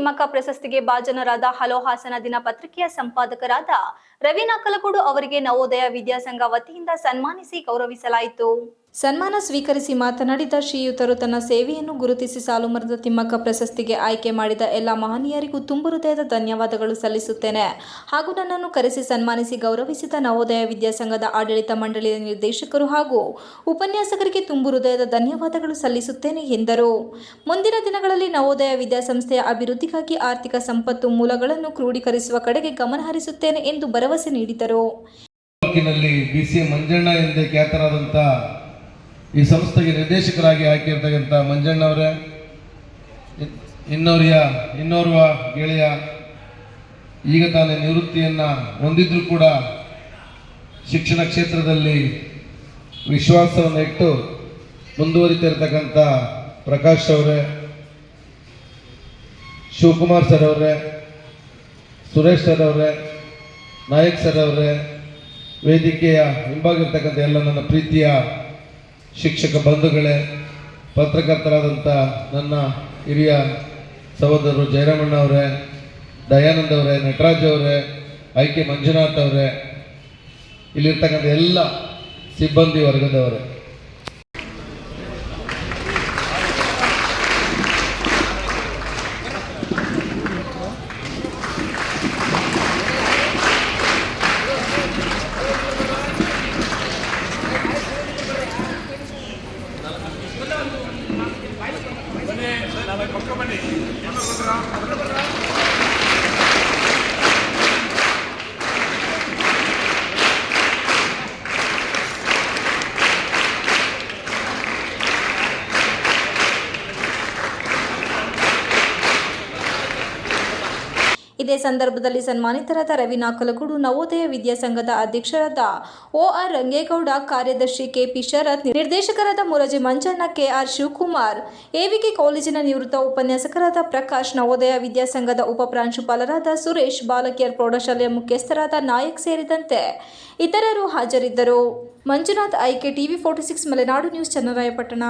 ತಿಮ್ಮಕ್ಕ ಪ್ರಶಸ್ತಿಗೆ ಭಾಜನರಾದ ಹಲೋ ಹಾಸನ ದಿನಪತ್ರಿಕೆಯ ಸಂಪಾದಕರಾದ ರವಿ ನಾಕಲಗೂಡು ಅವರಿಗೆ ನವೋದಯ ವಿದ್ಯಾಸಂಘ ವತಿಯಿಂದ ಸನ್ಮಾನಿಸಿ ಗೌರವಿಸಲಾಯಿತು. ಸನ್ಮಾನ ಸ್ವೀಕರಿಸಿ ಮಾತನಾಡಿದ ಶ್ರೀಯುತರು, ತನ್ನ ಸೇವೆಯನ್ನು ಗುರುತಿಸಿ ಸಾಲುಮರದ ತಿಮ್ಮಕ್ಕ ಪ್ರಶಸ್ತಿಗೆ ಆಯ್ಕೆ ಮಾಡಿದ ಎಲ್ಲ ಮಹನೀಯರಿಗೂ ತುಂಬು ಹೃದಯದ ಧನ್ಯವಾದಗಳು ಸಲ್ಲಿಸುತ್ತೇನೆ ಹಾಗೂ ನನ್ನನ್ನು ಕರೆಸಿ ಸನ್ಮಾನಿಸಿ ಗೌರವಿಸಿದ ನವೋದಯ ವಿದ್ಯಾಸಂಘದ ಆಡಳಿತ ಮಂಡಳಿಯ ನಿರ್ದೇಶಕರು ಹಾಗೂ ಉಪನ್ಯಾಸಕರಿಗೆ ತುಂಬು ಹೃದಯದ ಧನ್ಯವಾದಗಳು ಸಲ್ಲಿಸುತ್ತೇನೆ ಎಂದರು. ಮುಂದಿನ ದಿನಗಳಲ್ಲಿ ನವೋದಯ ವಿದ್ಯಾಸಂಸ್ಥೆಯ ಅಭಿವೃದ್ಧಿಗಾಗಿ ಆರ್ಥಿಕ ಸಂಪತ್ತು ಮೂಲಗಳನ್ನು ಕ್ರೋಢೀಕರಿಸುವ ಕಡೆಗೆ ಗಮನ ಹರಿಸುತ್ತೇನೆ ಎಂದು ಭರವಸೆ ನೀಡಿದರು. BCA ಮಂಜಣ್ಣ ಎಂದೇ ಖ್ಯಾತರಾದಂಥ ಈ ಸಂಸ್ಥೆಗೆ ನಿರ್ದೇಶಕರಾಗಿ ಆಯ್ಕೆಯಿರ್ತಕ್ಕಂಥ ಮಂಜಣ್ಣವರೇ, ಇನ್ನೋರ್ವ ಗೆಳೆಯ ಈಗ ತಾನೇ ನಿವೃತ್ತಿಯನ್ನು ಹೊಂದಿದ್ರೂ ಕೂಡ ಶಿಕ್ಷಣ ಕ್ಷೇತ್ರದಲ್ಲಿ ವಿಶ್ವಾಸವನ್ನು ಇಟ್ಟು ಮುಂದುವರಿತಿರ್ತಕ್ಕಂಥ ಪ್ರಕಾಶ್ ಅವರೇ, ಶಿವಕುಮಾರ್ ಸರ್ ಅವರೇ, ಸುರೇಶ್ ಸರ್ ಅವರೇ, ನಾಯಕ್ ಸರ್ ಅವರೇ, ವೇದಿಕೆಯ ಹಿಂಭಾಗಿರ್ತಕ್ಕಂಥ ಎಲ್ಲ ನನ್ನ ಪ್ರೀತಿಯ ಶಿಕ್ಷಕ ಬಂಧುಗಳೇ, ಪತ್ರಕರ್ತರಾದಂಥ ನನ್ನ ಹಿರಿಯ ಸಹೋದರರು ಜಯರಾಮಣ್ಣ ಅವರೇ, ದಯಾನಂದ್ ಅವರೇ, ನಟರಾಜ್ ಅವರೇ, IK ಮಂಜುನಾಥ್ ಅವರೇ, ಇಲ್ಲಿರ್ತಕ್ಕಂಥ ಎಲ್ಲ ಸಿಬ್ಬಂದಿ ವರ್ಗದವರೇ, ಇದೇ ಸಂದರ್ಭದಲ್ಲಿ ಸನ್ಮಾನಿತರಾದ ರವಿ ನಾಕಲಗೂಡು, ನವೋದಯ ವಿದ್ಯಾಸಂಘದ ಅಧ್ಯಕ್ಷರಾದ OR ರಂಗೇಗೌಡ, ಕಾರ್ಯದರ್ಶಿ KP ಶರತ್, ನಿರ್ದೇಶಕರಾದ ಮುರಜಿ ಮಂಜಣ್ಣ, KR ಶಿವಕುಮಾರ್, AVK ಕಾಲೇಜಿನ ನಿವೃತ್ತ ಉಪನ್ಯಾಸಕರಾದ ಪ್ರಕಾಶ್, ನವೋದಯ ವಿದ್ಯಾಸಂಘದ ಉಪ ಪ್ರಾಂಶುಪಾಲರಾದ ಸುರೇಶ್, ಬಾಲಕಿಯರ್ ಪ್ರೌಢಶಾಲೆಯ ಮುಖ್ಯಸ್ಥರಾದ ನಾಯಕ್ ಸೇರಿದಂತೆ ಇತರರು ಹಾಜರಿದ್ದರು. Manjunath, IK TV46 Malenadu news, Channarayapatna.